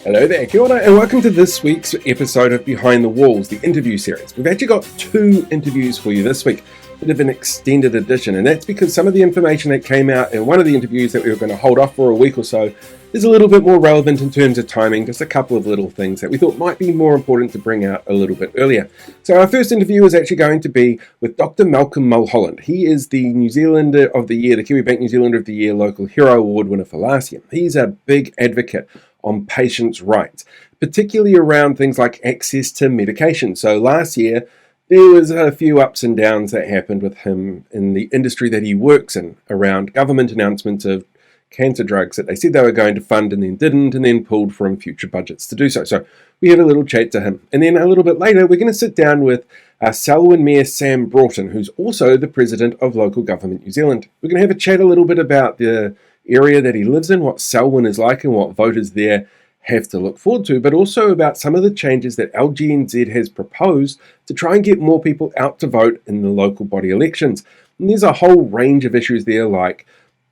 Hello there, kia ora, and welcome to this week's episode of Behind the Walls, the interview series. We've actually got 2 interviews for you this week, a bit of an extended edition, and that's because some of the information that came out in one of the interviews that we were going to hold off for a week or so is a little bit more relevant in terms of timing, just a couple of little things that we thought might be more important to bring out a little bit earlier. So our first interview is actually going to be with Dr. Malcolm Mulholland. He is the New Zealander of the Year, the Kiwi Bank New Zealander of the Year Local Hero Award winner for last year. He's a big advocate on patients' rights, particularly around things like access to medication. So last year, there was a few ups and downs that happened with him in the industry that he works in around government announcements of cancer drugs that they said they were going to fund and then didn't, and then pulled from future budgets to do so. So we had a little chat to him. And then a little bit later, we're going to sit down with Selwyn Mayor Sam Broughton, who's also the president of Local Government New Zealand. We're going to have a chat a little bit about the area that he lives in, what Selwyn is like and what voters there have to look forward to, but also about some of the changes that LGNZ has proposed to try and get more people out to vote in the local body elections. And there's a whole range of issues there, like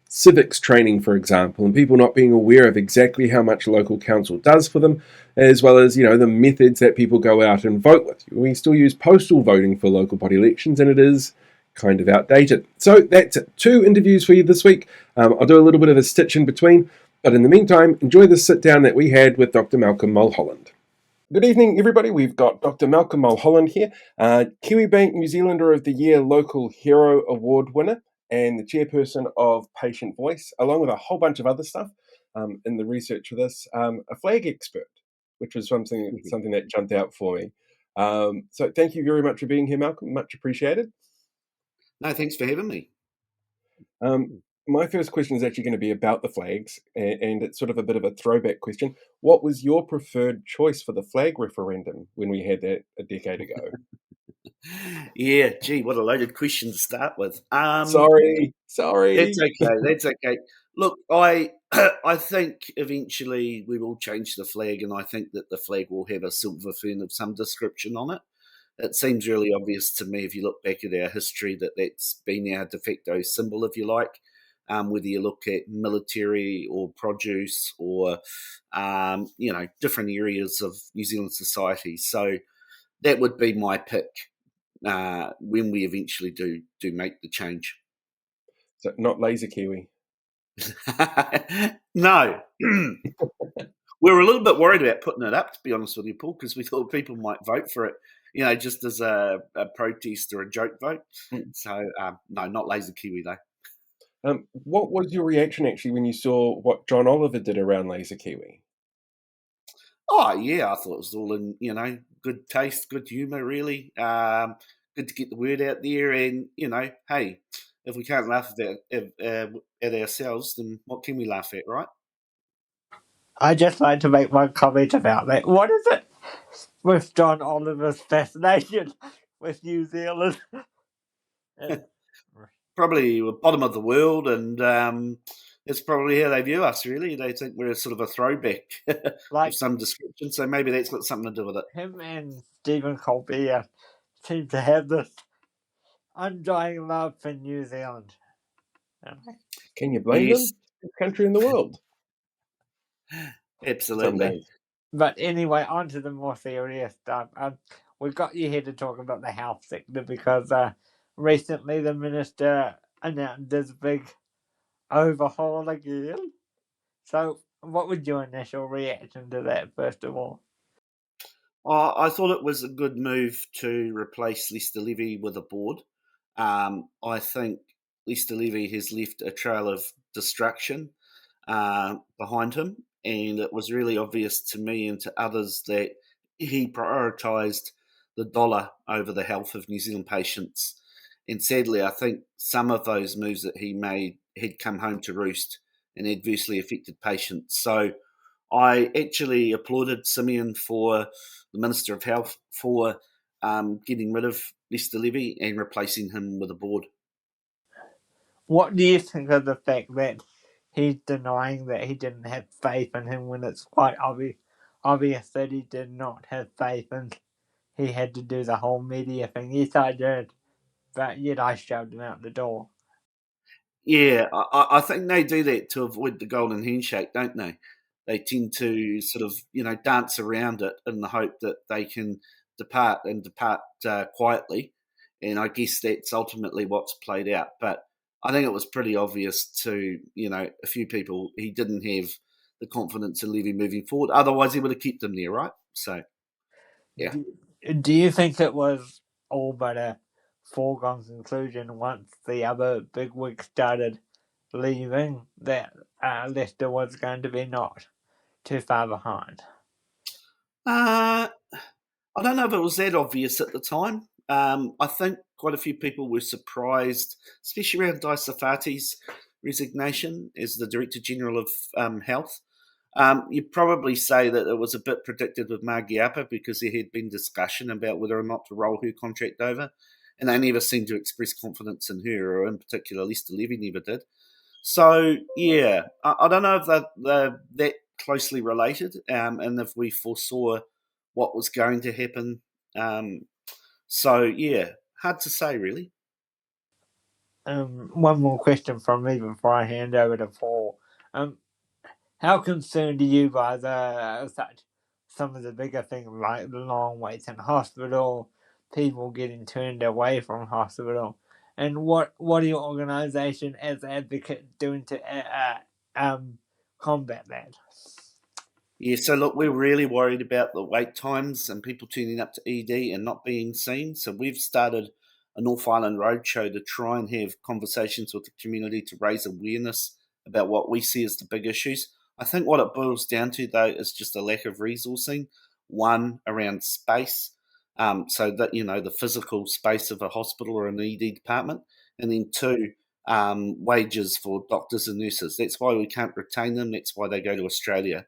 civics training, for example, and people not being aware of exactly how much local council does for them, as well as, the methods that people go out and vote with. We still use postal voting for local body elections, and it is kind of outdated. So that's it. 2 interviews for you this week. I'll do a little bit of a stitch in between, but in the meantime, enjoy the sit down that we had with Dr. Malcolm Mulholland. Good evening, everybody. We've got Dr. Malcolm Mulholland here, Kiwi Bank New Zealander of the Year Local Hero Award winner and the chairperson of Patient Voice, along with a whole bunch of other stuff in the research for this, a flag expert, which was something that jumped out for me. So thank you very much for being here, Malcolm. Much appreciated. No, thanks for having me. My first question is actually going to be about the flags, and it's sort of a bit of a throwback question. What was your preferred choice for the flag referendum when we had that a decade ago? Yeah, gee, what a loaded question to start with. Sorry. That's okay. Look, I I think eventually we will change the flag, and I think that the flag will have a silver fern of some description on it. It seems really obvious to me if you look back at our history that that's been our de facto symbol, if you like. Whether you look at military or produce or different areas of New Zealand society. So that would be my pick when we eventually do make the change. So not laser kiwi. No. We were a little bit worried about putting it up, to be honest with you, Paul, because we thought people might vote for it, just as a protest or a joke vote. So, no, not laser kiwi, though. What was your reaction, actually, when you saw what John Oliver did around laser kiwi? Oh, yeah, I thought it was all in, good taste, good humour, really. Good to get the word out there. And, hey, if we can't laugh at ourselves, then what can we laugh at, right? I just like to make one comment about that. What is it with John Oliver's fascination with New Zealand? Probably the bottom of the world, and it's probably how they view us, really. They think we're sort of a throwback of some description, so maybe that's got something to do with it. Him and Stephen Colbert seem to have this undying love for New Zealand. Can you blame them? Best country in the world. Absolutely. But anyway, on to the more serious stuff. We've got you here to talk about the health sector because recently the minister announced this big overhaul again. So what was your initial reaction to that, first of all? I thought it was a good move to replace Lester Levy with a board. I think Lester Levy has left a trail of destruction behind him, and it was really obvious to me and to others that he prioritised the dollar over the health of New Zealand patients. And sadly, I think some of those moves that he made had come home to roost and adversely affected patients. So I actually applauded Simeon, for the Minister of Health, for getting rid of Lester Levy and replacing him with a board. What do you think of the fact that he's denying that he didn't have faith in him when it's quite obvious that he did not have faith and he had to do the whole media thing? Yes, I did, but yet I shoved him out the door. Yeah, I think they do that to avoid the golden handshake, don't they? they tend to sort of, dance around it in the hope that they can depart quietly. And I guess that's ultimately what's played out. But I think it was pretty obvious to, a few people he didn't have the confidence in Levy moving forward. Otherwise, he would have kept him there, right? So, yeah. Do you think it was all but a foregone conclusion once the other big wigs started leaving that Leicester was going to be not too far behind? Uh, I don't know if it was that obvious at the time. I think quite a few people were surprised, especially around Di Safati's resignation as the Director General of Health. You'd probably say that it was a bit predicted with Margiapa because there had been discussion about whether or not to roll her contract over, and they never seemed to express confidence in her, or in particular, Lester Levy never did. So, yeah, I don't know if they're that closely related, and if we foresaw what was going to happen. So, yeah, hard to say, really. One more question from me before I hand over to Paul. How concerned are you by some of the bigger things like the long waits in hospital, people getting turned away from hospital, and what are your organisation as advocates doing to combat that? Yeah, so look, we're really worried about the wait times and people turning up to ED and not being seen. So we've started a North Island roadshow to try and have conversations with the community to raise awareness about what we see as the big issues. I think what it boils down to, though, is just a lack of resourcing. One, around space, so that, the physical space of a hospital or an ED department. And then two, wages for doctors and nurses. That's why we can't retain them. That's why they go to Australia.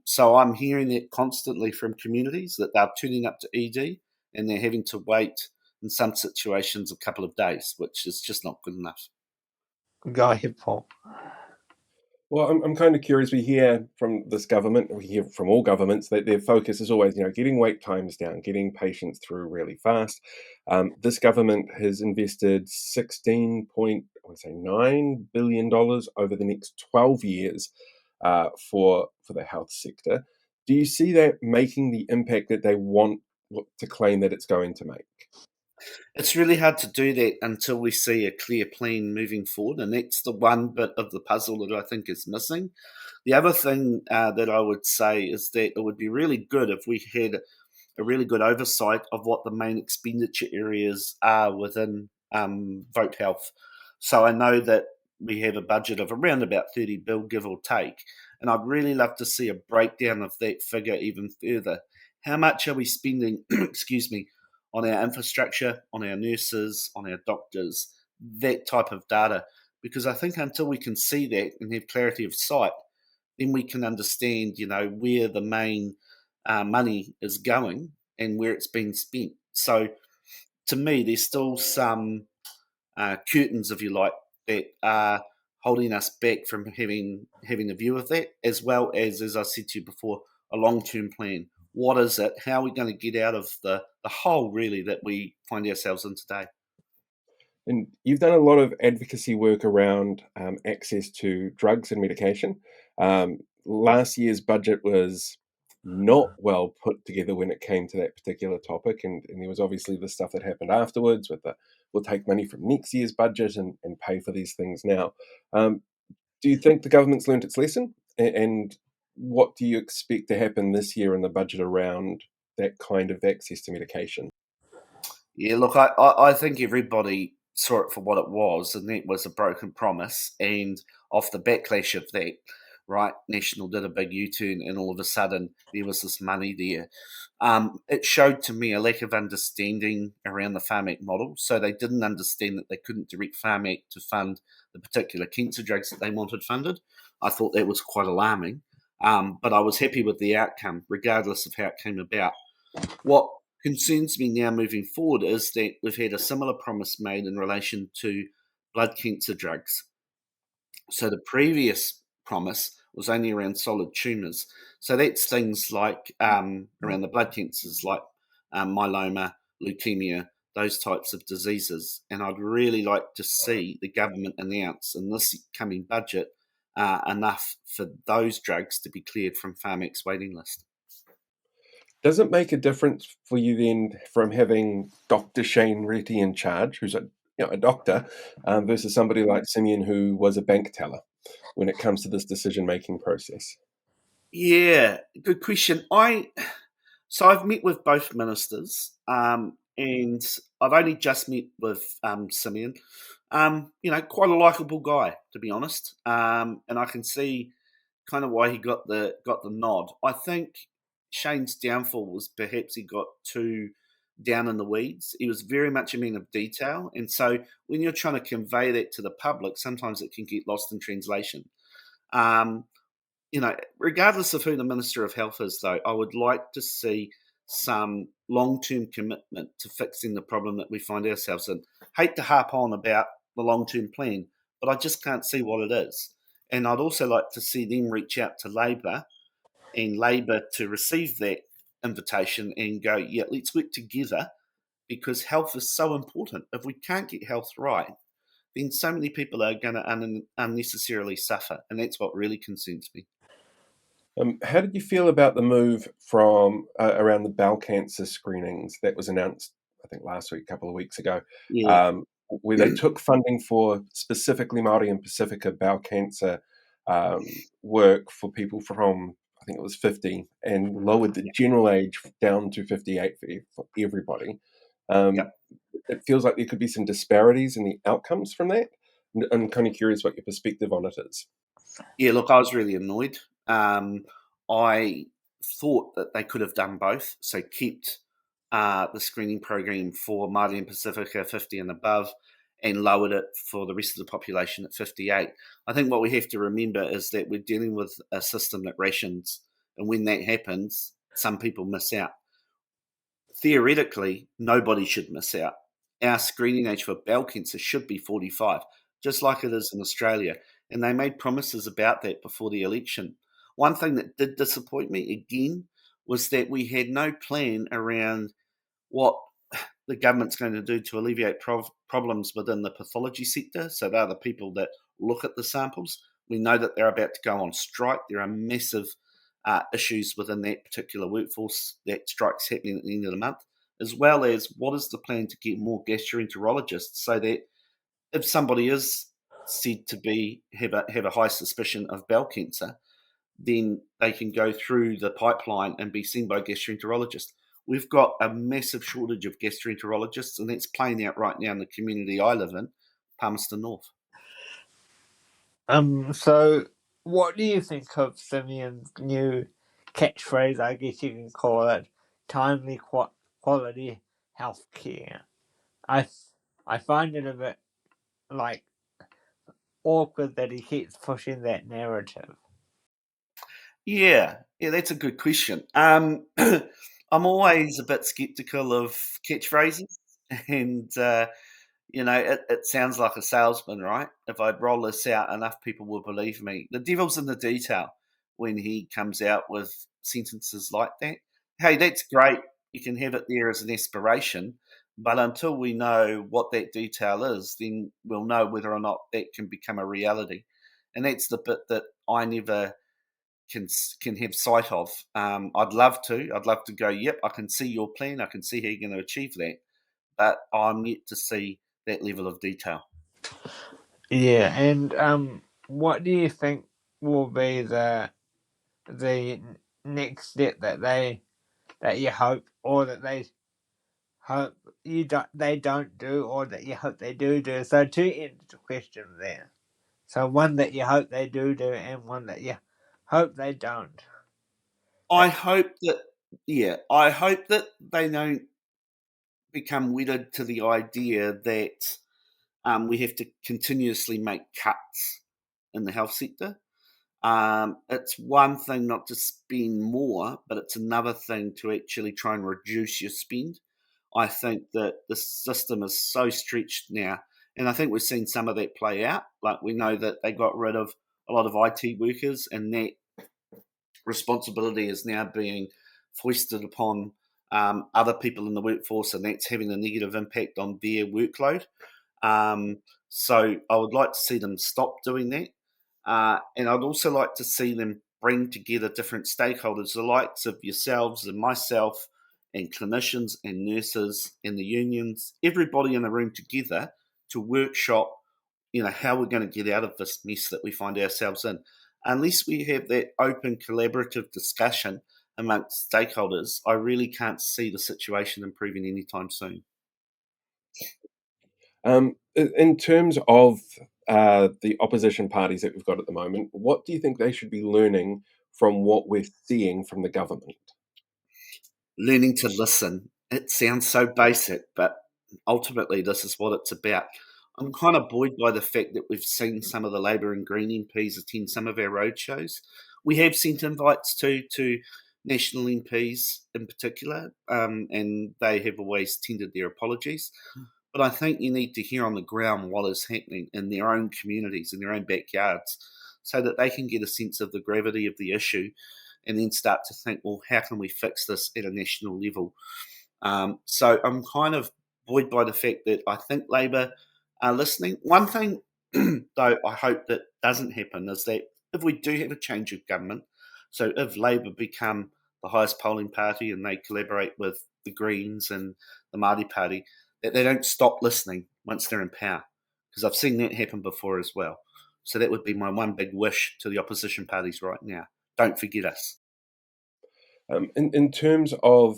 So I'm hearing it constantly from communities that they're turning up to ED and they're having to wait in some situations a couple of days, which is just not good enough. Go ahead, Paul. Well, I'm kind of curious. We hear from this government, we hear from all governments that their focus is always, getting wait times down, getting patients through really fast. This government has invested $16.9 billion over the next 12 years for the health sector. Do you see that making the impact that they want to claim that it's going to make? It's really hard to do that until we see a clear plan moving forward, and that's the one bit of the puzzle that I think is missing. The other thing that I would say is that it would be really good if we had a really good oversight of what the main expenditure areas are within Vote Health. So I know that we have a budget of around about 30 bill, give or take, and I'd really love to see a breakdown of that figure even further. How much are we spending, excuse me, on our infrastructure, on our nurses, on our doctors, that type of data? Because I think until we can see that and have clarity of sight, then we can understand, where the main money is going and where it's being spent. So to me, there's still some curtains, if you like, that are holding us back from having a view of that, as well as I said to you before, a long-term plan. What is it? How are we going to get out of the hole, really, that we find ourselves in today? And you've done a lot of advocacy work around access to drugs and medication. Last year's budget was not well put together when it came to that particular topic, and there was obviously the stuff that happened afterwards with the we'll take money from next year's budget and pay for these things now. Do you think the government's learnt its lesson? And what do you expect to happen this year in the budget around that kind of access to medication? Yeah, look, I think everybody saw it for what it was, and that was a broken promise. And off the backlash of that, right, National did a big U-turn, and all of a sudden there was this money there. It showed to me a lack of understanding around the Pharmac model. So they didn't understand that they couldn't direct Pharmac to fund the particular cancer drugs that they wanted funded. I thought that was quite alarming. But I was happy with the outcome, regardless of how it came about. What concerns me now moving forward is that we've had a similar promise made in relation to blood cancer drugs. So the previous promise was only around solid tumours. So that's things like around the blood cancers like myeloma, leukemia, those types of diseases. And I'd really like to see the government announce in this coming budget enough for those drugs to be cleared from Pharmac's waiting list. Does it make a difference for you then from having Dr. Shane Retty in charge, who's a doctor, versus somebody like Simeon, who was a bank teller, when it comes to this decision-making process? Yeah, good question. So I've met with both ministers, and I've only just met with Simeon. Quite a likable guy, to be honest, and I can see kind of why he got the nod. I think Shane's downfall was perhaps he got too down in the weeds. He was very much a man of detail, and so when you're trying to convey that to the public, sometimes it can get lost in translation. Um, Regardless of who the Minister of Health is, though, I would like to see some long term commitment to fixing the problem that we find ourselves in. Hate to harp on about the long term plan, but I just can't see what it is. And I'd also like to see them reach out to Labor and Labor to receive that invitation and go, yeah, let's work together because health is so important. If we can't get health right, then so many people are going to unnecessarily suffer. And that's what really concerns me. How did you feel about the move from around the bowel cancer screenings that was announced, I think, last week, a couple of weeks ago, Yeah. where they took funding for specifically Māori and Pacifica bowel cancer work for people from, I think it was 50, and lowered the general age down to 58 for everybody? Yep. It feels like there could be some disparities in the outcomes from that. I'm kind of curious what your perspective on it is. Yeah, look, I was really annoyed. I thought that they could have done both, so kept the screening program for Māori and Pacifica 50 and above, and lowered it for the rest of the population at 58. I think what we have to remember is that we're dealing with a system that rations, and when that happens, some people miss out. Theoretically, nobody should miss out. Our screening age for bowel cancer should be 45, just like it is in Australia. And they made promises about that before the election. One thing that did disappoint me again was that we had no plan around what the government's going to do to alleviate problems within the pathology sector. So they're the people that look at the samples. We know that they're about to go on strike. There are massive issues within that particular workforce. That strike's happening at the end of the month, as well as what is the plan to get more gastroenterologists so that if somebody is said to have a high suspicion of bowel cancer, then they can go through the pipeline and be seen by a gastroenterologist. We've got a massive shortage of gastroenterologists, and that's playing out right now in the community I live in, Palmerston North. So what do you think of Simeon's new catchphrase, I guess you can call it, timely quality healthcare? I find it a bit like awkward that he keeps pushing that narrative. Yeah, that's a good question. I'm always a bit skeptical of catchphrases, and it sounds like a salesman, right? If I roll this out, enough people will believe me. The devil's in the detail when he comes out with sentences like that. Hey, that's great. You can have it there as an aspiration, but until we know what that detail is, then we'll know whether or not that can become a reality. And that's the bit that I never can have sight of. I'd love to. I'd love to go, yep, I can see your plan. I can see how you're going to achieve that. But I'm yet to see that level of detail. Yeah, and what do you think will be the next step that you hope, or that they hope they don't do, or that you hope they do? So two ends to question there. So one that you hope they do, and one that you hope they don't. I hope that they don't become wedded to the idea that we have to continuously make cuts in the health sector. It's one thing not to spend more, but it's another thing to actually try and reduce your spend. I think that the system is so stretched now, and I think we've seen some of that play out. Like we know that they got rid of a lot of IT workers, and that responsibility is now being foisted upon other people in the workforce, and that's having a negative impact on their workload. So I would like to see them stop doing that. And I'd also like to see them bring together different stakeholders, the likes of yourselves and myself, and clinicians and nurses and the unions, everybody in the room together to workshop, how we're going to get out of this mess that we find ourselves in. Unless we have that open, collaborative discussion amongst stakeholders, I really can't see the situation improving anytime soon. In terms of the opposition parties that we've got at the moment, what do you think they should be learning from what we're seeing from the government? Learning to listen. It sounds so basic, but ultimately, this is what it's about. I'm kind of buoyed by the fact that we've seen some of the Labor and Green MPs attend some of our roadshows. We have sent invites to national MPs in particular, and they have always tendered their apologies. But I think you need to hear on the ground what is happening in their own communities, in their own backyards, so that they can get a sense of the gravity of the issue and then start to think, well, how can we fix this at a national level? So I'm kind of buoyed by the fact that I think Labor are listening. One thing, though, I hope that doesn't happen is that if we do have a change of government, so if Labor become the highest polling party and they collaborate with the Greens and the Māori Party, that they don't stop listening once they're in power, because I've seen that happen before as well. So that would be my one big wish to the opposition parties right now. Don't forget us. In terms of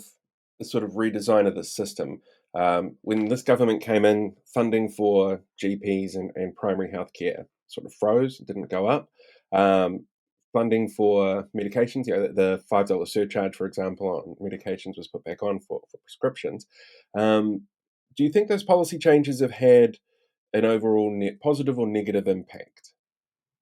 the sort of redesign of the system, when this government came in, funding for GPs and primary healthcare sort of froze, didn't go up. Funding for medications, the $5 surcharge, for example, on medications was put back on for prescriptions. Do you think those policy changes have had an overall net positive or negative impact?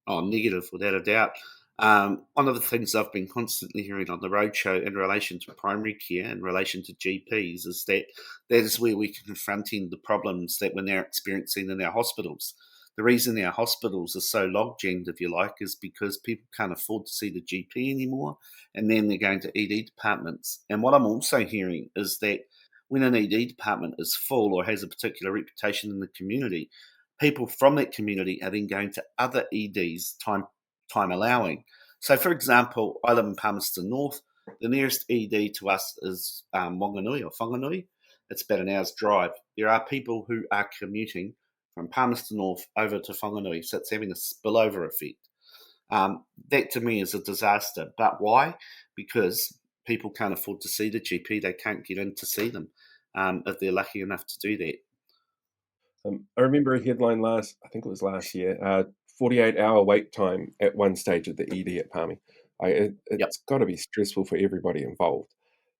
Oh, negative, without a doubt. One of the things I've been constantly hearing on the roadshow in relation to primary care, in relation to GPs, is that is where we're confronting the problems that we're now experiencing in our hospitals. The reason our hospitals are so log-jammed, if you like, is because people can't afford to see the GP anymore, and then they're going to ED departments. And what I'm also hearing is that when an ED department is full or has a particular reputation in the community, people from that community are then going to other EDs, time allowing. So, for example, I live in Palmerston North. The nearest ED to us is Wanganui or Whanganui. It's about an hour's drive. There are people who are commuting from Palmerston North over to Whanganui, so it's having a spillover effect. That to me is a disaster. But why? Because people can't afford to see the GP. They can't get in to see them if they're lucky enough to do that. I remember a headline I think it was last year, 48-hour wait time at one stage at the ED at Palmy. It's Yep. got to be stressful for everybody involved.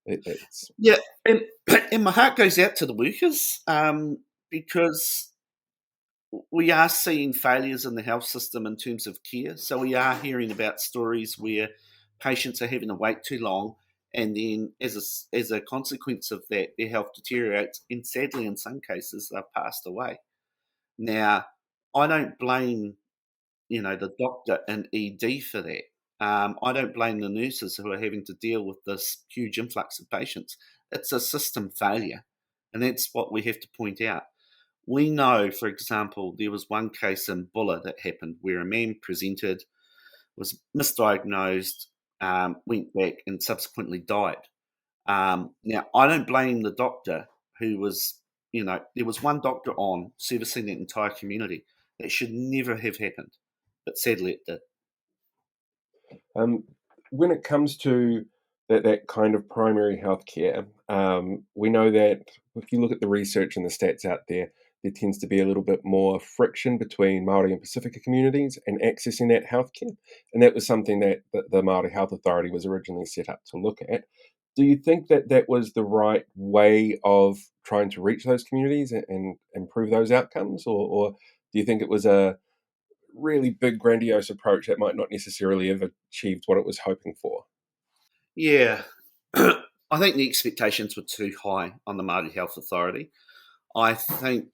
It's Yeah, and my heart goes out to the workers because we are seeing failures in the health system in terms of care. So we are hearing about stories where patients are having to wait too long, and then as a consequence of that, their health deteriorates, and sadly, in some cases, they've passed away. Now, I don't blame the doctor and ED for that. I don't blame the nurses who are having to deal with this huge influx of patients. It's a system failure, and that's what we have to point out. We know, for example, there was one case in Buller that happened where a man presented, was misdiagnosed, went back and subsequently died. Now, I don't blame the doctor who was, there was one doctor on servicing that entire community. That should never have happened, but sadly it did. when it comes to that kind of primary health care, we know that if you look at the research and the stats out there, there tends to be a little bit more friction between Māori and Pacifica communities and accessing that healthcare. And that was something that the Māori Health Authority was originally set up to look at. Do you think that that was the right way of trying to reach those communities and improve those outcomes? Or do you think it was a really big, grandiose approach that might not necessarily have achieved what it was hoping for? Yeah. I think the expectations were too high on the Māori Health Authority. I think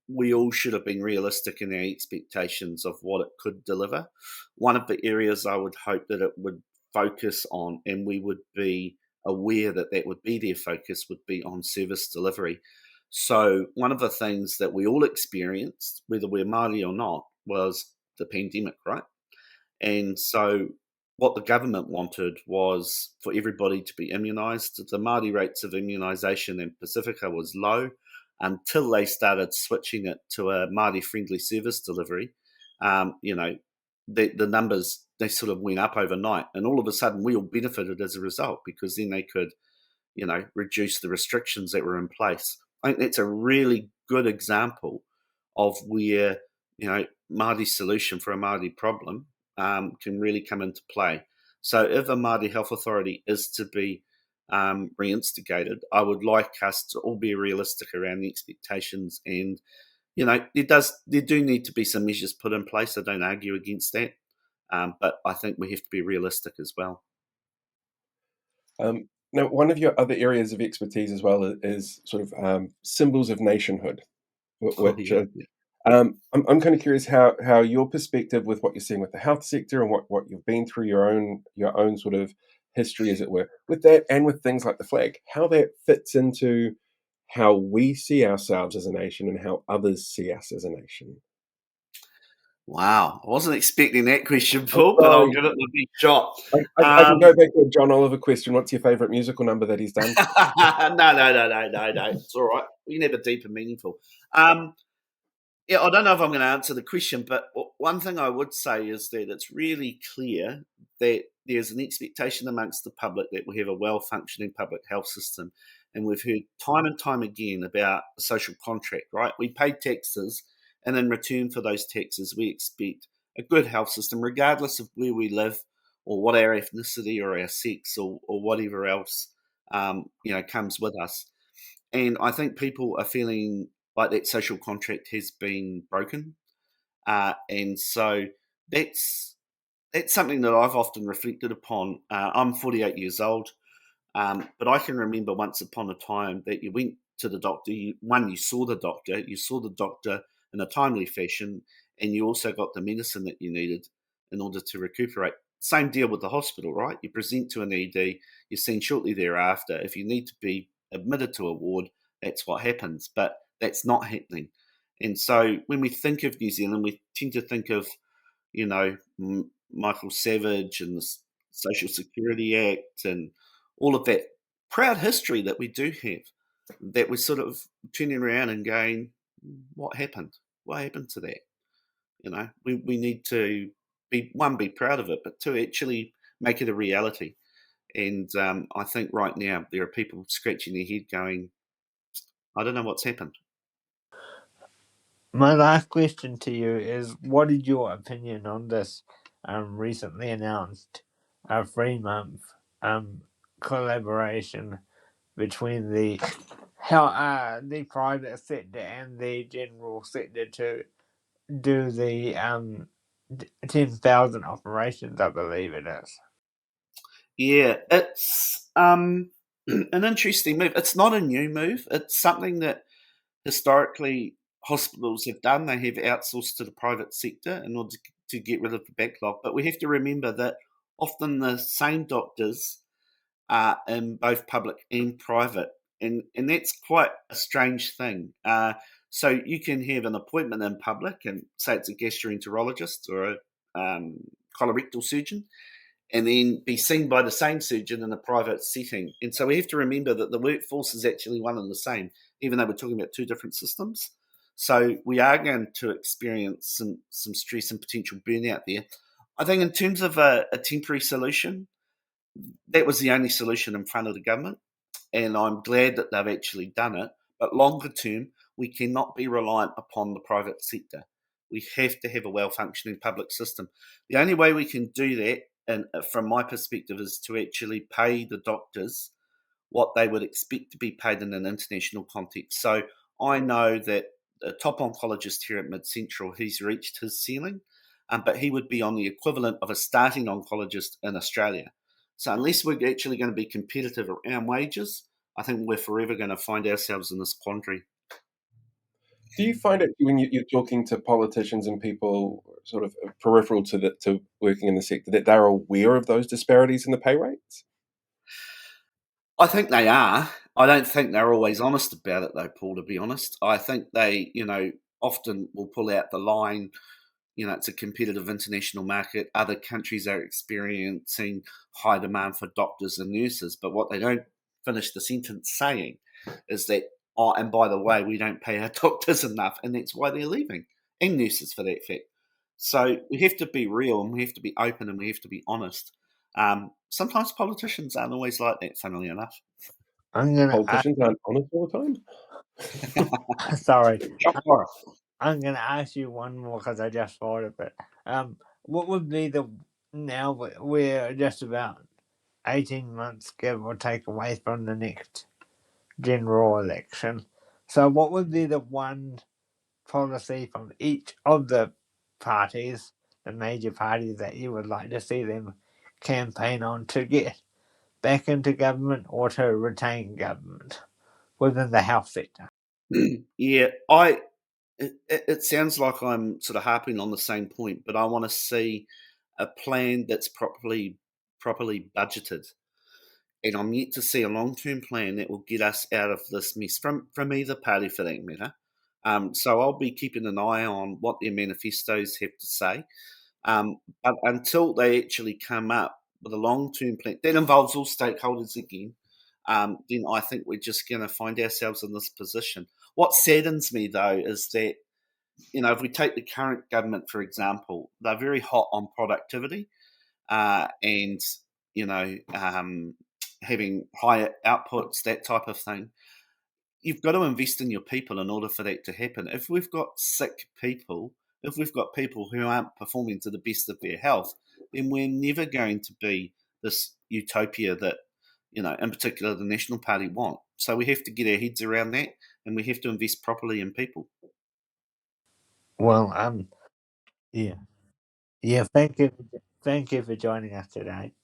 we all should have been realistic in our expectations of what it could deliver. One of the areas I would hope that it would focus on, and we would be aware that that would be their focus, would be on service delivery. So one of the things that we all experienced, whether we're Māori or not, was the pandemic, right? And so what the government wanted was for everybody to be immunised. The Māori rates of immunisation in Pacifica was low until they started switching it to a Māori-friendly service delivery. The numbers, they sort of went up overnight, and all of a sudden we all benefited as a result, because then they could, reduce the restrictions that were in place. I think that's a really good example of where, Māori's solution for a Māori problem can really come into play. So if a Māori health authority is to be reinstigated, I would like us to all be realistic around the expectations. And, there do need to be some measures put in place. I don't argue against that. But I think we have to be realistic as well. Now, one of your other areas of expertise as well is sort of symbols of nationhood, which I'm kind of curious how your perspective with what you're seeing with the health sector and what you've been through, your own sort of history, as it were, with that, and with things like the flag, how that fits into how we see ourselves as a nation and how others see us as a nation. Wow, I wasn't expecting that question, Paul, but I'll give it a big shot. I can go back to a John Oliver question. What's your favourite musical number that he's done? No. It's all right. We can have a deep and meaningful. Yeah, I don't know if I'm going to answer the question, but one thing I would say is that it's really clear that there's an expectation amongst the public that we have a well-functioning public health system. And we've heard time and time again about the social contract, right? We pay taxes, and in return for those taxes, we expect a good health system, regardless of where we live or what our ethnicity or our sex or whatever else, comes with us. And I think people are feeling like that social contract has been broken. And so that's something that I've often reflected upon. I'm 48 years old, but I can remember once upon a time that you went to the doctor. You saw the doctor in a timely fashion, and you also got the medicine that you needed in order to recuperate. Same deal with the hospital, right? You present to an ED, you're seen shortly thereafter. If you need to be admitted to a ward, that's what happens. But that's not happening. And so when we think of New Zealand, we tend to think of, Michael Savage and the Social Security Act and all of that proud history that we do have, that we're sort of turning around and going, what happened? What happened to that? We need to be proud of it, but to actually make it a reality. And I think right now there are people scratching their head going, I don't know what's happened. My last question to you is, what is your opinion on this recently announced 3-month collaboration between the private sector and the general sector to do the 10,000 operations, I believe it is? Yeah, it's an interesting move. It's not a new move. It's something that historically hospitals have done. They have outsourced to the private sector in order to get rid of the backlog. But we have to remember that often the same doctors are in both public and private. And that's quite a strange thing. So you can have an appointment in public and say it's a gastroenterologist or a colorectal surgeon, and then be seen by the same surgeon in a private setting. And so we have to remember that the workforce is actually one and the same, even though we're talking about two different systems. So we are going to experience some stress and potential burnout there. I think in terms of a temporary solution, that was the only solution in front of the government, and I'm glad that they've actually done it. But longer term, we cannot be reliant upon the private sector. We have to have a well-functioning public system. The only way we can do that, and from my perspective, is to actually pay the doctors what they would expect to be paid in an international context. So I know that a top oncologist here at Mid Central, he's reached his ceiling, but he would be on the equivalent of a starting oncologist in Australia. So unless we're actually going to be competitive around wages, I think we're forever going to find ourselves in this quandary. Do you find it when you're talking to politicians and people sort of peripheral to working in the sector that they're aware of those disparities in the pay rates? I think they are. I don't think they're always honest about it, though, Paul, to be honest. I think they, often will pull out the line, it's a competitive international market. Other countries are experiencing high demand for doctors and nurses, but what they don't finish the sentence saying is that, oh, and by the way, we don't pay our doctors enough, and that's why they're leaving, and nurses for that fact. So we have to be real, and we have to be open, and we have to be honest. Sometimes politicians aren't always like that, funnily enough. Politicians aren't honest all the time. Sorry. Shock horror. I'm going to ask you one more because I just thought of it. What would be now we're just about 18 months, give or take, away from the next general election. So what would be the one policy from each of the parties, the major parties, that you would like to see them campaign on to get back into government or to retain government within the health sector? Yeah, it sounds like I'm sort of harping on the same point, but I want to see a plan that's properly budgeted, and I'm yet to see a long-term plan that will get us out of this mess from either party, for that matter. So I'll be keeping an eye on what their manifestos have to say. But until they actually come up with a long-term plan that involves all stakeholders again, then I think we're just going to find ourselves in this position. What saddens me, though, is that, if we take the current government, for example, they're very hot on productivity and, having higher outputs, that type of thing. You've got to invest in your people in order for that to happen. If we've got sick people, if we've got people who aren't performing to the best of their health, then we're never going to be this utopia that, in particular, the National Party want. So we have to get our heads around that, and we have to invest properly in people. Well, yeah. Thank you for joining us today.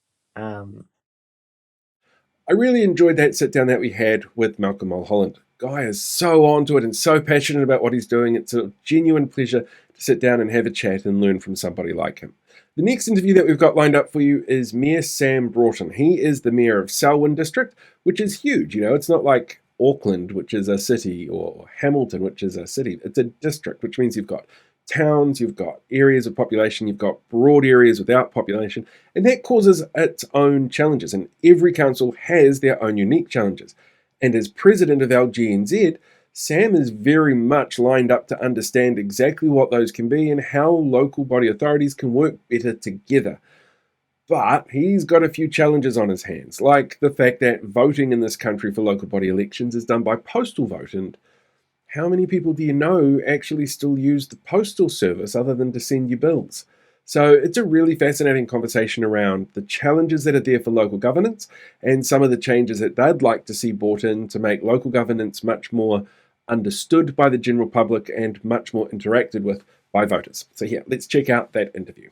I really enjoyed that sit down that we had with Malcolm Mulholland. Guy is so onto it and so passionate about what he's doing. It's a genuine pleasure to sit down and have a chat and learn from somebody like him. The next interview that we've got lined up for you is Mayor Sam Broughton. He is the mayor of Selwyn district, which is huge. It's not like Auckland, which is a city, or Hamilton, which is a city. It's a district, which means you've got towns, you've got areas of population, you've got broad areas without population, and that causes its own challenges. And every council has their own unique challenges. And as president of LGNZ, Sam is very much lined up to understand exactly what those can be and how local body authorities can work better together. But he's got a few challenges on his hands, like the fact that voting in this country for local body elections is done by postal vote, and how many people do you know actually still use the postal service other than to send you bills? So it's a really fascinating conversation around the challenges that are there for local governance and some of the changes that they'd like to see brought in to make local governance much more understood by the general public and much more interacted with by voters. So here, let's check out that interview.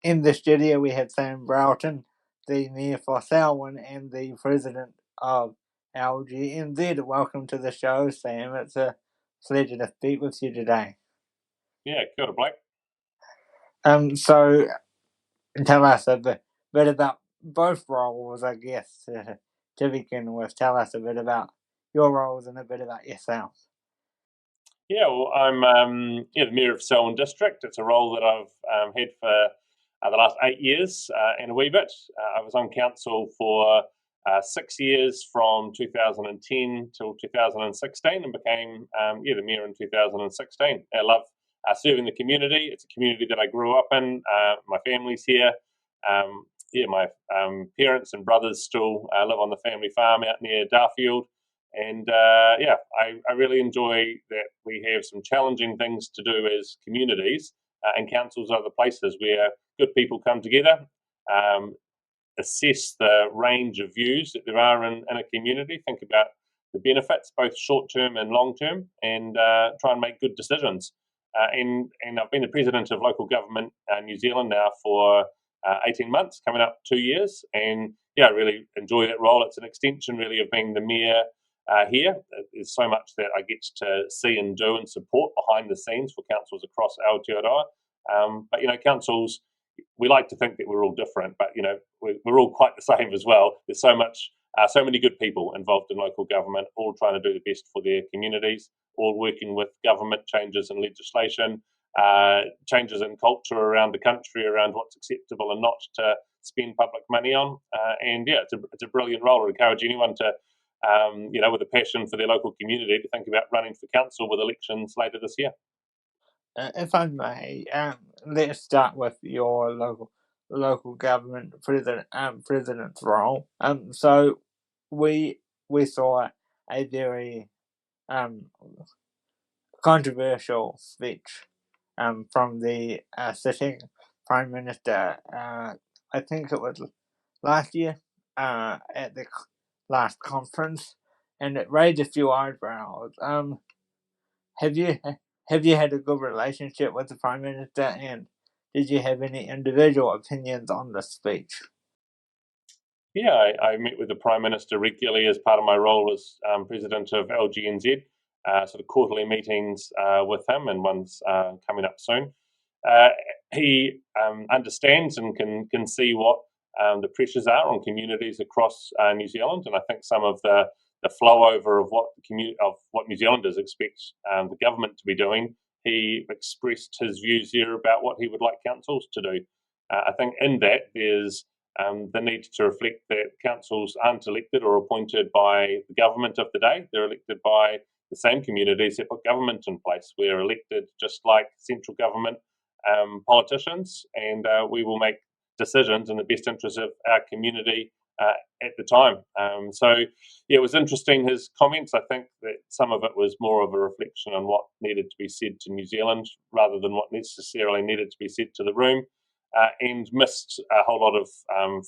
In the studio, we have Sam Broughton, the mayor for Selwyn and the president of LGNZ. Welcome to the show, Sam. It's a pleasure to speak with you today. Yeah, kia ora, Blake. So tell us a bit about both roles, I guess, to begin with. Tell us a bit about your roles and a bit about yourself. Yeah, well, I'm the mayor of Selwyn district. It's a role that I've had for the last 8 years and a wee bit. I was on council for 6 years from 2010 till 2016 and became the mayor in 2016. I love serving the community. It's a community that I grew up in. My family's here. My parents and brothers still live on the family farm out near Darfield. And I really enjoy that we have some challenging things to do as communities, and councils are the places where good people come together, assess the range of views that there are in a community, think about the benefits, both short-term and long-term, and try and make good decisions. And I've been the president of local government New Zealand now for 18 months, coming up 2 years. And I really enjoy that role. It's an extension really of being the mayor here. There's so much that I get to see and do and support behind the scenes for councils across Aotearoa. But councils, we like to think that we're all different, but we're all quite the same as well. There's so many good people involved in local government, all trying to do the best for their communities, all working with government changes and legislation changes in culture around the country around what's acceptable and not to spend public money on. And yeah, it's a brilliant role. I encourage anyone to, with a passion for their local community, to think about running for council with elections later this year. If I may, let's start with your local government president's role. So we saw a very controversial speech from the sitting Prime Minister. I think it was last year at the last conference, and it raised a few eyebrows. Have you had a good relationship with the Prime Minister, and did you have any individual opinions on the speech? Yeah, I meet with the Prime Minister regularly as part of my role as president of LGNZ, sort of quarterly meetings with him, and one's coming up soon. He understands and can see what the pressures are on communities across New Zealand, and I think some of the flow over of what New Zealanders expect the government to be doing. He expressed his views here about what he would like councils to do. I think in that there's the need to reflect that councils aren't elected or appointed by the government of the day. They're elected by the same communities that put government in place. We're elected just like central government politicians, and we will make decisions in the best interest of our community at the time. It was interesting, his comments. I think that some of it was more of a reflection on what needed to be said to New Zealand rather than what necessarily needed to be said to the room, and missed a whole lot of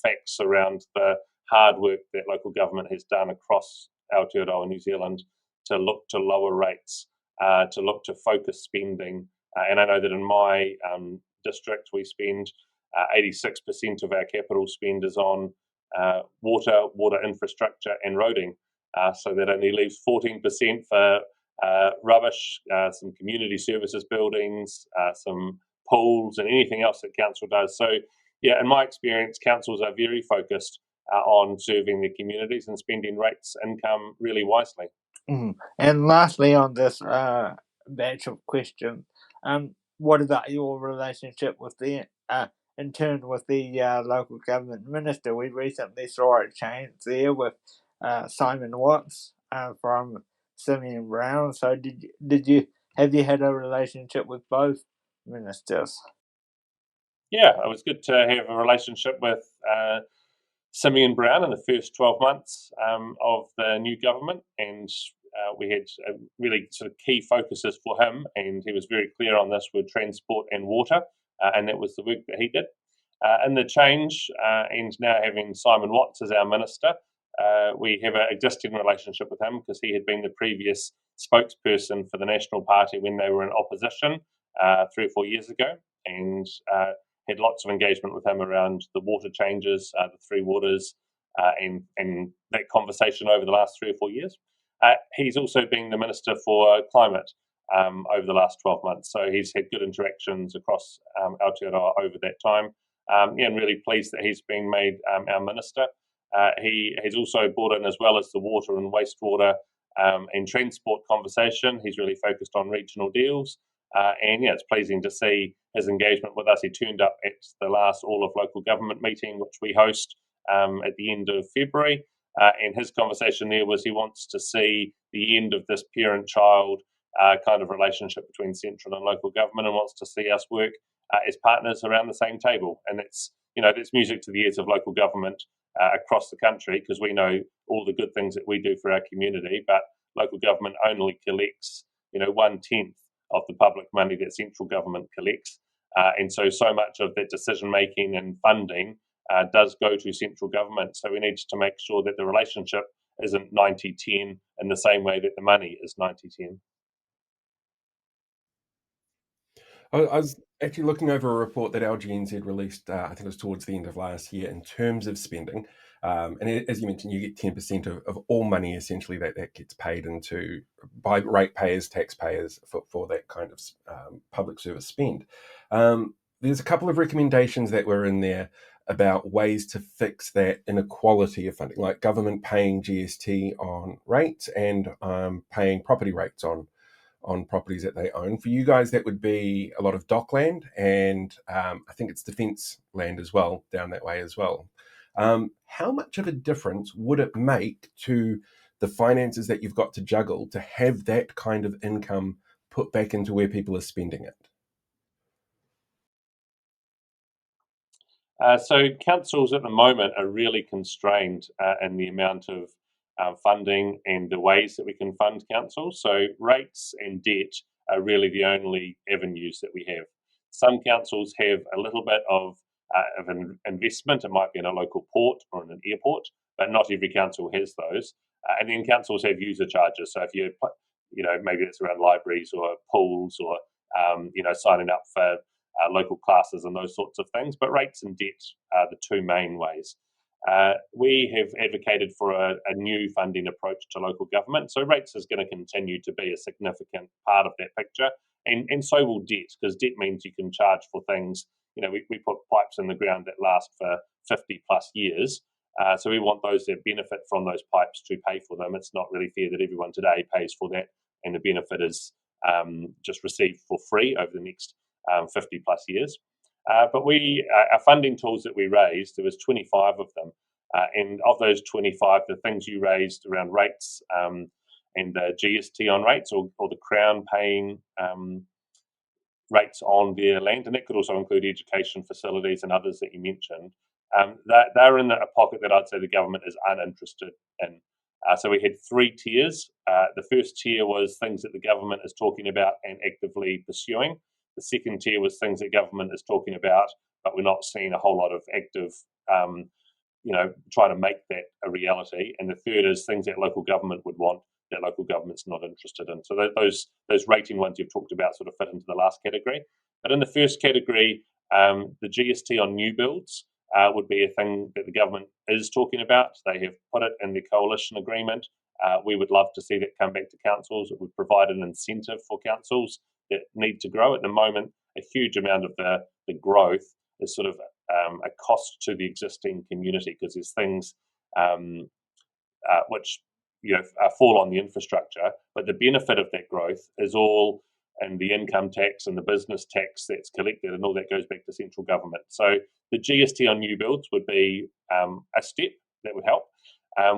facts around the hard work that local government has done across Aotearoa New Zealand to look to lower rates, to look to focus spending. And I know that in my district we spend 86% of our capital spend is on water infrastructure and roading. So that only leaves 14% for rubbish, some community services buildings, some pools, and anything else that council does. So, yeah, in my experience, councils are very focused on serving their communities and spending rates income really wisely. Mm-hmm. And lastly, on this batch of questions, what about your relationship with the in turn with the local government minister? We recently saw a change there with Simon Watts from Simeon Brown. So have you had a relationship with both ministers? Yeah, it was good to have a relationship with Simeon Brown in the first 12 months of the new government, and we had really sort of key focuses for him, and he was very clear on this with transport and water, and that was the work that he did. In the change, and now having Simon Watts as our minister, we have an existing relationship with him because he had been the previous spokesperson for the National Party when they were in opposition 3 or 4 years ago, and had lots of engagement with him around the water changes, the three waters, and that conversation over the last 3 or 4 years. He's also been the Minister for Climate over the last 12 months, so he's had good interactions across Aotearoa over that time. And really pleased that he's been made our Minister. He has also brought in, as well as the water and wastewater and transport conversation, he's really focused on regional deals. And yeah, it's pleasing to see his engagement with us. He turned up at the last All of Local Government meeting, which we host at the end of February. And his conversation there was he wants to see the end of this parent-child kind of relationship between central and local government, and wants to see us work as partners around the same table. And that's music to the ears of local government across the country, because we know all the good things that we do for our community, but local government only collects 1/10 of the public money that central government collects. And so much of that decision making and funding does go to central government. So we need to make sure that the relationship isn't 90-10 in the same way that the money is 90-10. I was actually looking over a report that LGNZ released, I think it was towards the end of last year, in terms of spending. And as you mentioned, you get 10% of all money essentially that gets paid into by ratepayers, taxpayers for that kind of public service spend. There's a couple of recommendations that were in there about ways to fix that inequality of funding, like government paying GST on rates and paying property rates on on properties that they own. For you guys, that would be a lot of dockland, and I think it's defence land as well, down that way as well. How much of a difference would it make to the finances that you've got to juggle to have that kind of income put back into where people are spending it? So councils at the moment are really constrained in the amount of funding and the ways that we can fund councils. So rates and debt are really the only avenues that we have. Some councils have a little bit of an investment. It might be in a local port or in an airport, but not every council has those. And then councils have user charges. So if maybe it's around libraries or pools or signing up for local classes and those sorts of things, but rates and debt are the two main ways. We have advocated for a new funding approach to local government, so rates is going to continue to be a significant part of that picture, and so will debt, because debt means you can charge for things. We put pipes in the ground that last for 50 plus years, so we want those that benefit from those pipes to pay for them. It's not really fair that everyone today pays for that and the benefit is just received for free over the next 50 plus years. But our funding tools that we raised, there was 25 of them. And of those 25, the things you raised around rates and the GST on rates or the Crown paying rates on their land, and that could also include education facilities and others that you mentioned, they're in a pocket that I'd say the government is uninterested in. So we had 3 tiers. The first tier was things that the government is talking about and actively pursuing. The second tier was things that government is talking about, but we're not seeing a whole lot of active, trying to make that a reality. And the third is things that local government would want that local government's not interested in. So those rating ones you've talked about sort of fit into the last category. But in the first category, the GST on new builds would be a thing that the government is talking about. They have put it in the coalition agreement. We would love to see that come back to councils. It would provide an incentive for councils that need to grow. At the moment, a huge amount of the growth is sort of a cost to the existing community, because there's things which fall on the infrastructure, but the benefit of that growth is all in the income tax and the business tax that's collected, and all that goes back to central government. So the GST on new builds would be a step that would help.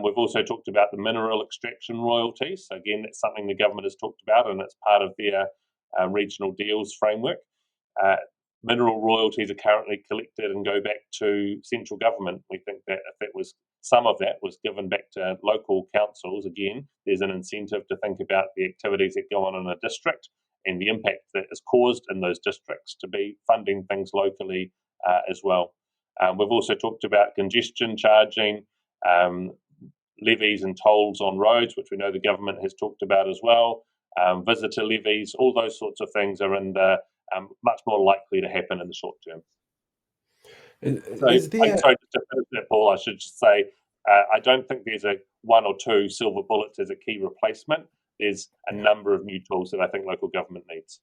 We've also talked about the mineral extraction royalties. So again, that's something the government has talked about, and it's part of their regional deals framework. Mineral royalties are currently collected and go back to central government. We think that if some of that was given back to local councils, again, there's an incentive to think about the activities that go on in a district and the impact that is caused in those districts to be funding things locally as well. We've also talked about congestion charging, levies and tolls on roads, which we know the government has talked about as well. Visitor levies, all those sorts of things are in the much more likely to happen in the short term. Sorry, just to finish that, Paul, I should just say I don't think there's a one or two silver bullets as a key replacement. There's a number of new tools that I think local government needs.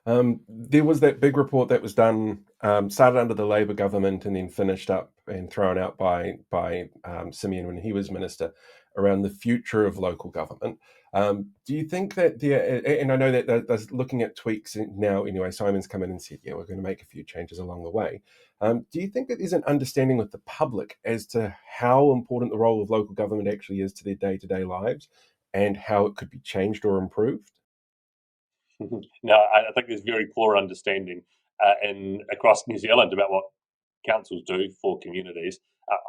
There was that big report that was done, started under the Labour government and then finished up and thrown out by Simeon when he was minister, around the future of local government. Do you think that and I know that they're looking at tweaks now anyway, Simon's come in and said, we're going to make a few changes along the way. Do you think that there's an understanding with the public as to how important the role of local government actually is to their day-to-day lives and how it could be changed or improved? No, I think there's very poor understanding across New Zealand about what councils do for communities.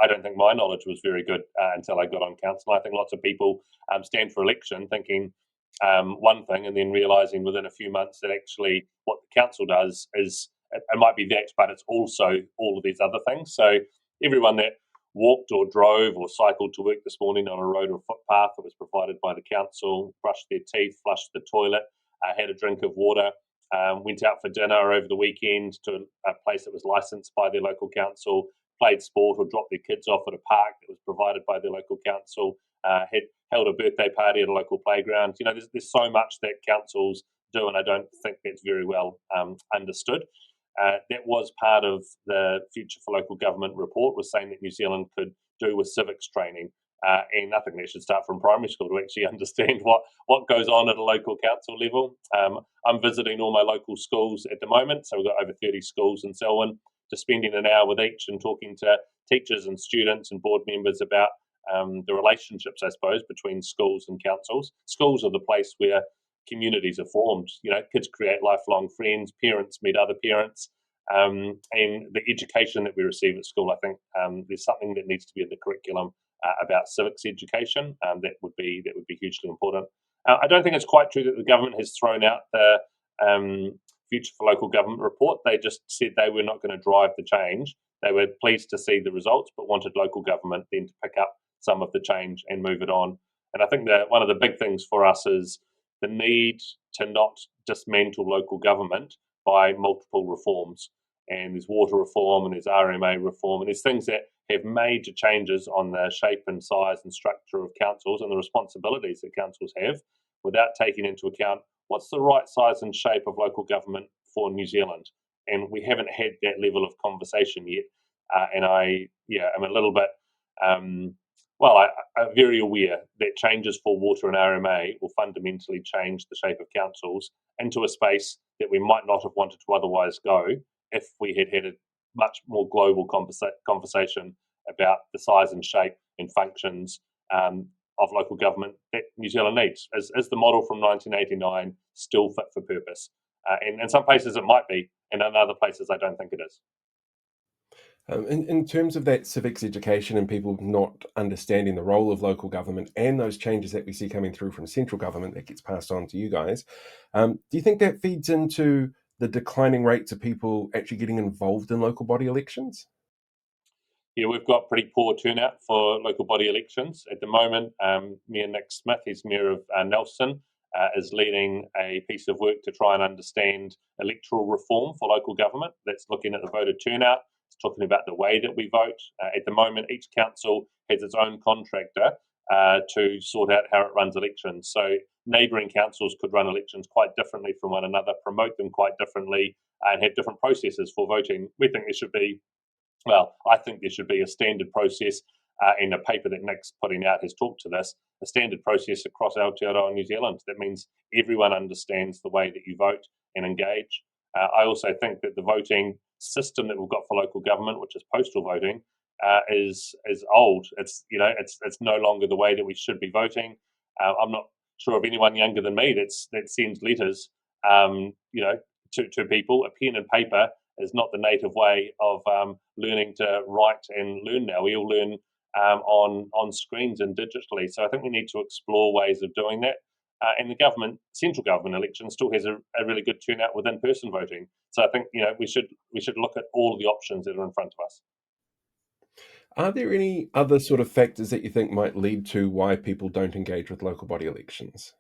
I don't think my knowledge was very good until I got on council. I think lots of people stand for election thinking one thing and then realising within a few months that actually what the council does is, it might be that, but it's also all of these other things. So everyone that walked or drove or cycled to work this morning on a road or footpath that was provided by the council, brushed their teeth, flushed the toilet, had a drink of water, went out for dinner over the weekend to a place that was licensed by their local council, played sport or dropped their kids off at a park that was provided by their local council, held a birthday party at a local playground. There's so much that councils do, and I don't think that's very well understood. That was part of the Future for Local Government report, was saying that New Zealand could do with civics training And I think that should start from primary school to actually understand what goes on at a local council level. I'm visiting all my local schools at the moment, so we've got over 30 schools in Selwyn, just spending an hour with each and talking to teachers and students and board members about the relationships, I suppose, between schools and councils. Schools are the place where communities are formed. Kids create lifelong friends, parents meet other parents, and the education that we receive at school, I think there's something that needs to be in the curriculum about civics education. That would be hugely important. I don't think it's quite true that the government has thrown out the Future for Local Government report. They just said they were not going to drive the change. They were pleased to see the results, but wanted local government then to pick up some of the change and move it on. And I think that one of the big things for us is the need to not dismantle local government by multiple reforms. And there's water reform and there's RMA reform and there's things that have major changes on the shape and size and structure of councils and the responsibilities that councils have without taking into account what's the right size and shape of local government for New Zealand. And we haven't had that level of conversation yet. And I'm a little bit, I'm very aware that changes for water and RMA will fundamentally change the shape of councils into a space that we might not have wanted to otherwise go if we had a much more global conversation about the size and shape and functions of local government that New Zealand needs. Is the model from 1989 still fit for purpose? And in some places it might be, and in other places I don't think it is. In terms of that civics education and people not understanding the role of local government and those changes that we see coming through from central government that gets passed on to you guys, do you think that feeds into the declining rates of people actually getting involved in local body elections? Yeah, we've got pretty poor turnout for local body elections. At the moment, Mayor Nick Smith, he's Mayor of Nelson, is leading a piece of work to try and understand electoral reform for local government. That's looking at the voter turnout. It's talking about the way that we vote. At the moment, each council has its own contractor to sort out how it runs elections. So neighbouring councils could run elections quite differently from one another, promote them quite differently, and have different processes for voting. We think there should be I think there should be a standard process, and a paper that Nick's putting out has talked to this, a standard process across Aotearoa New Zealand. That means everyone understands the way that you vote and engage. I also think that the voting system that we've got for local government, which is postal voting, is old. It's no longer the way that we should be voting. I'm not sure of anyone younger than me that sends letters, to people. A pen and paper is not the native way of learning to write and learn now. We all learn on screens and digitally. So I think we need to explore ways of doing that. And the central government election still has a really good turnout with in-person voting. So I think we should look at all of the options that are in front of us. Are there any other sort of factors that you think might lead to why people don't engage with local body elections?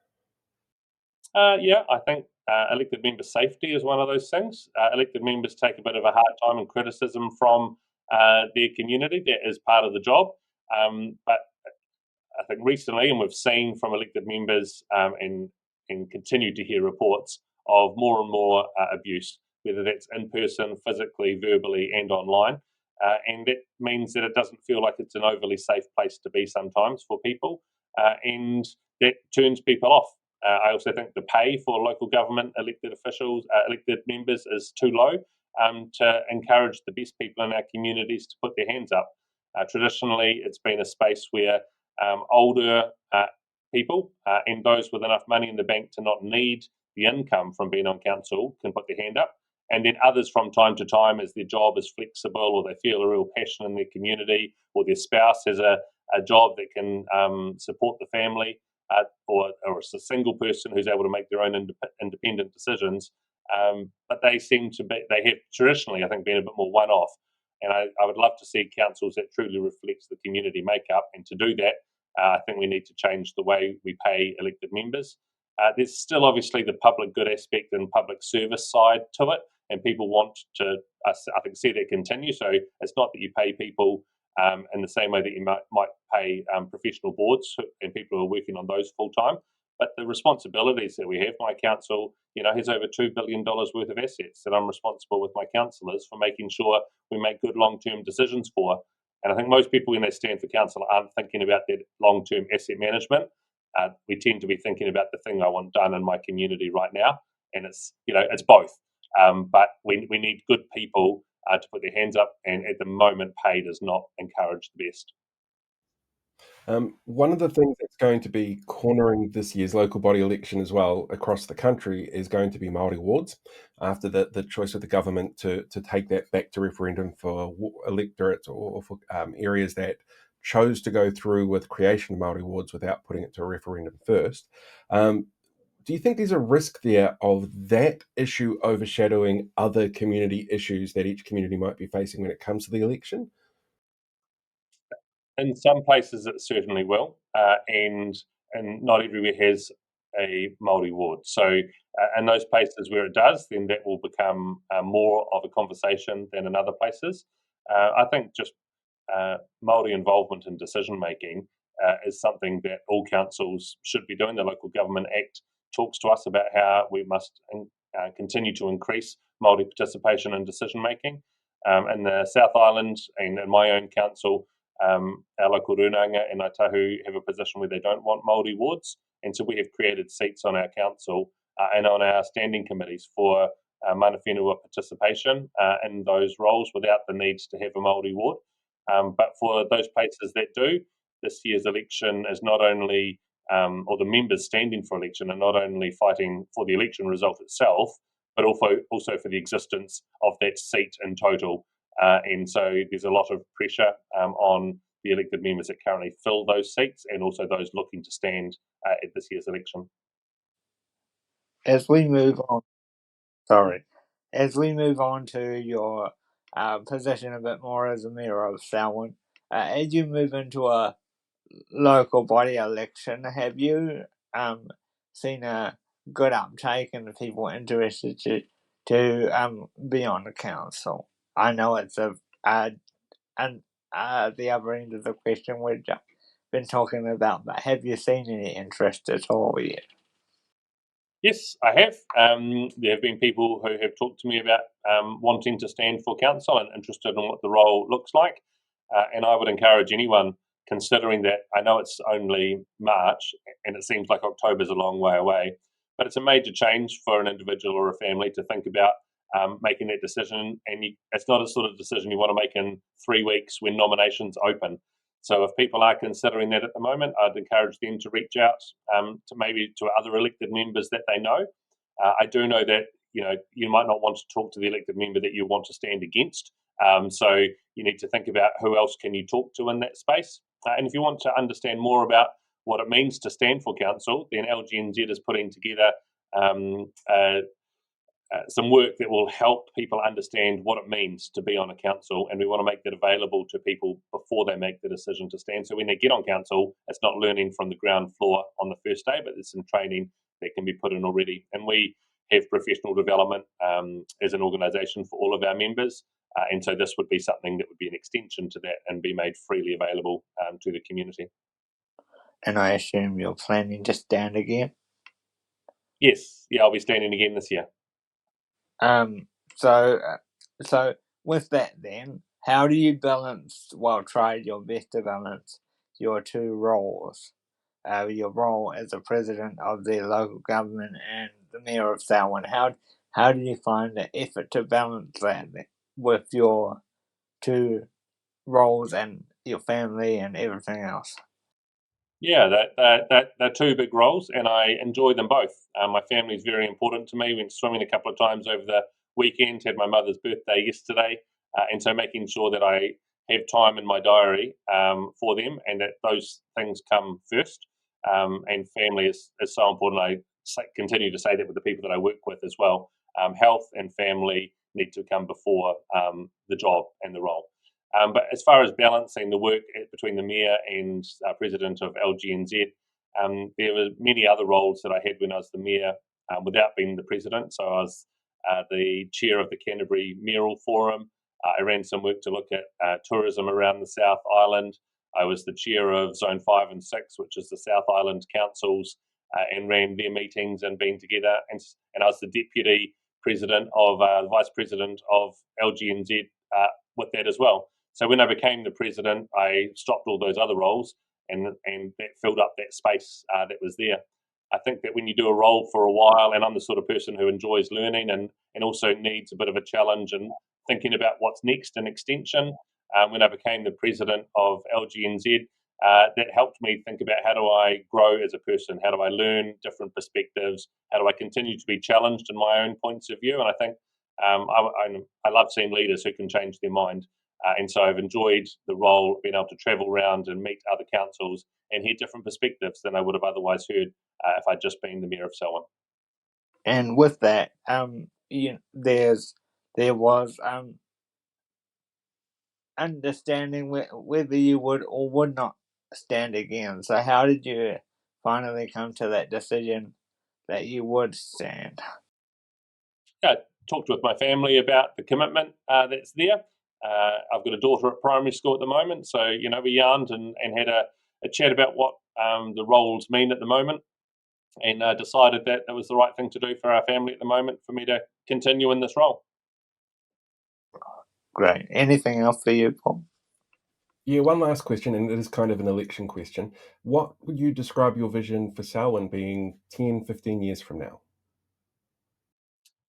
I think elected member safety is one of those things. Elected members take a bit of a hard time and criticism from their community. That is part of the job. But I think recently, and we've seen from elected members and continue to hear reports of more and more abuse, whether that's in person, physically, verbally, and online. And that means that it doesn't feel like it's an overly safe place to be sometimes for people. And that turns people off. I also think the pay for local government elected officials, elected members is too low to encourage the best people in our communities to put their hands up. Traditionally, it's been a space where older people and those with enough money in the bank to not need the income from being on council can put their hand up. And then others from time to time, as their job is flexible or they feel a real passion in their community or their spouse has a job that can support the family, or it's a single person who's able to make their own independent decisions. But they have traditionally, I think, been a bit more one-off. And I would love to see councils that truly reflects the community makeup. And to do that, I think we need to change the way we pay elected members. There's still obviously the public good aspect and public service side to it. And people want to, I think, see that continue. So it's not that you pay people in the same way that you might pay professional boards and people who are working on those full time. But the responsibilities that we have, my council, has over $2 billion worth of assets that I'm responsible with my councillors for making sure we make good long-term decisions for. And I think most people, when they stand for council, aren't thinking about their long-term asset management. We tend to be thinking about the thing I want done in my community right now, and it's both. But we need good people to put their hands up, and at the moment, pay does not encourage the best. One of the things that's going to be cornering this year's local body election as well across the country is going to be Māori wards, after the choice of the government to take that back to referendum for electorates or for areas that chose to go through with creation of Māori wards without putting it to a referendum first. Do you think there's a risk there of that issue overshadowing other community issues that each community might be facing when it comes to the election? In some places, it certainly will, and not everywhere has a Māori ward. So, in those places where it does, then that will become more of a conversation than in other places. I think just Māori involvement in decision making is something that all councils should be doing. The Local Government Act talks to us about how we must continue to increase Māori participation in decision making. In the South Island and in my own council, our local runanga and Aitahu have a position where they don't want Māori wards, and so we have created seats on our council and on our standing committees for mana whenua participation in those roles without the need to have a Māori ward. But for those places that do, this year's election is not only, or the members standing for election are not only fighting for the election result itself, but also for the existence of that seat in total. And so there's a lot of pressure on the elected members that currently fill those seats and also those looking to stand at this year's election. As we move on to your position a bit more as a mayor of Selwyn, as you move into a local body election, have you seen a good uptake in the people interested to be on the council? I know it's the other end of the question we've just been talking about, but have you seen any interest at all yet? Yes, I have. There have been people who have talked to me about wanting to stand for council and interested in what the role looks like. And I would encourage anyone considering that. I know it's only March and it seems like October's a long way away, but it's a major change for an individual or a family to think about making that decision. And it's not a sort of decision you want to make in 3 weeks when nominations open. So if people are considering that at the moment, I'd encourage them to reach out to other elected members that they know. I do know that you might not want to talk to the elected member that you want to stand against. So you need to think about who else can you talk to in that space. And if you want to understand more about what it means to stand for council, then LGNZ is putting together some work that will help people understand what it means to be on a council, and we want to make that available to people before they make the decision to stand. So when they get on council, it's not learning from the ground floor on the first day, but there's some training that can be put in already. And we have professional development as an organisation for all of our members, and so this would be something that would be an extension to that and be made freely available to the community. And I assume you're planning to stand again? Yes, I'll be standing again this year. So with that then, how do you try your best to balance your two roles? Your role as the president of the local government and the mayor of Selwyn. How do you find the effort to balance that with your two roles and your family and everything else? Yeah, they're two big roles, and I enjoy them both. My family is very important to me. Went swimming a couple of times over the weekend. Had my mother's birthday yesterday, and so making sure that I have time in my diary for them, and that those things come first. And family is so important. I continue to say that with the people that I work with as well. Health and family need to come before the job and the role. But as far as balancing the work between the mayor and president of LGNZ, there were many other roles that I had when I was the mayor without being the president. So I was the chair of the Canterbury Mayoral Forum. I ran some work to look at tourism around the South Island. I was the chair of Zone 5 and 6, which is the South Island councils, and ran their meetings and been together. And I was the deputy president of, vice president of LGNZ with that as well. So when I became the president, I stopped all those other roles, and that filled up that space that was there. I think that when you do a role for a while, and I'm the sort of person who enjoys learning and also needs a bit of a challenge and thinking about what's next in extension, when I became the president of LGNZ, that helped me think about how do I grow as a person, how do I learn different perspectives, how do I continue to be challenged in my own points of view. And I think I love seeing leaders who can change their mind. And so I've enjoyed the role of being able to travel around and meet other councils and hear different perspectives than I would have otherwise heard if I'd just been the Mayor of Selwyn. And with that, there was understanding whether you would or would not stand again. So how did you finally come to that decision that you would stand? I talked with my family about the commitment that's there. I've got a daughter at primary school at the moment, so we yarned and had a chat about what the roles mean at the moment, and decided that it was the right thing to do for our family at the moment for me to continue in this role. Great. Anything else for you, Paul? Yeah, one last question, and it is kind of an election question. What would you describe your vision for Selwyn being 10, 15 years from now?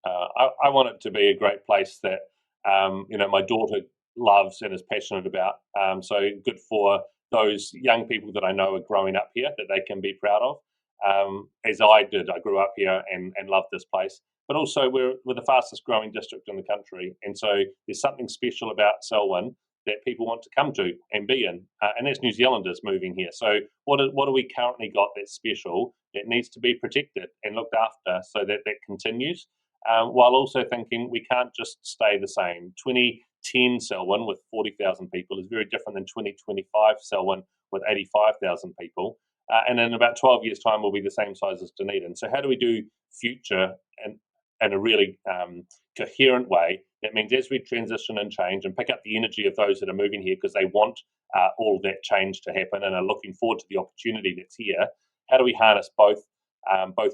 I want it to be a great place that my daughter loves and is passionate about. So good for those young people that I know are growing up here, that they can be proud of. As I did, I grew up here and loved this place. But also we're the fastest growing district in the country. And so there's something special about Selwyn that people want to come to and be in. And that's New Zealanders moving here. So what do we currently got that's special that needs to be protected and looked after so that continues? While also thinking we can't just stay the same. 2010 Selwyn with 40,000 people is very different than 2025 Selwyn with 85,000 people. And in about 12 years' time, we'll be the same size as Dunedin. So how do we do future in a really coherent way? That means as we transition and change and pick up the energy of those that are moving here because they want all that change to happen and are looking forward to the opportunity that's here, how do we harness both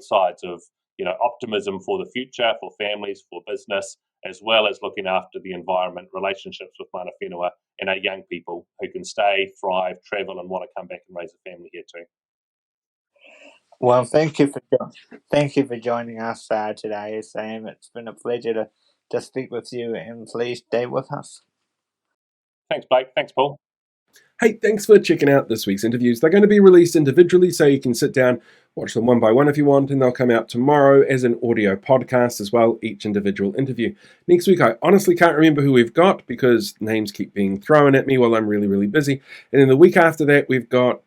sides of optimism for the future, for families, for business, as well as looking after the environment, relationships with mana whenua and our young people who can stay, thrive, travel, and want to come back and raise a family here too. Well, thank you for joining us today, Sam. It's been a pleasure to speak with you, and please stay with us. Thanks, Blake. Thanks, Paul. Hey, thanks for checking out this week's interviews. They're going to be released individually, so you can sit down, watch them one by one if you want, and they'll come out tomorrow as an audio podcast as well, each individual interview. Next week, I honestly can't remember who we've got because names keep being thrown at me while I'm really, really busy. And then the week after that, we've got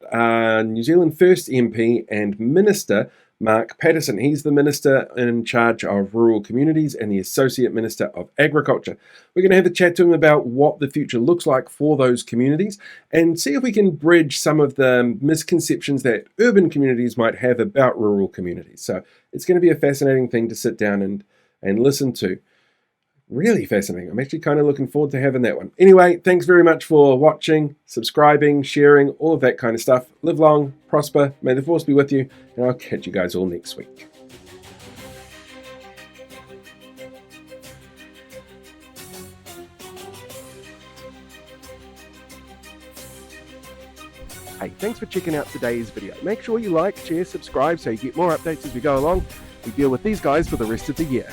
New Zealand First MP and Minister Mark Patterson. He's the Minister in charge of rural communities and the Associate Minister of Agriculture. We're going to have a chat to him about what the future looks like for those communities and see if we can bridge some of the misconceptions that urban communities might have about rural communities. So it's going to be a fascinating thing to sit down and listen to. Really fascinating. I'm actually kind of looking forward to having that one. Anyway, thanks very much for watching, subscribing, sharing, all of that kind of stuff. Live long, prosper, may the force be with you, and I'll catch you guys all next week. Hey, thanks for checking out today's video. Make sure you like, share, subscribe so you get more updates as we go along. We deal with these guys for the rest of the year.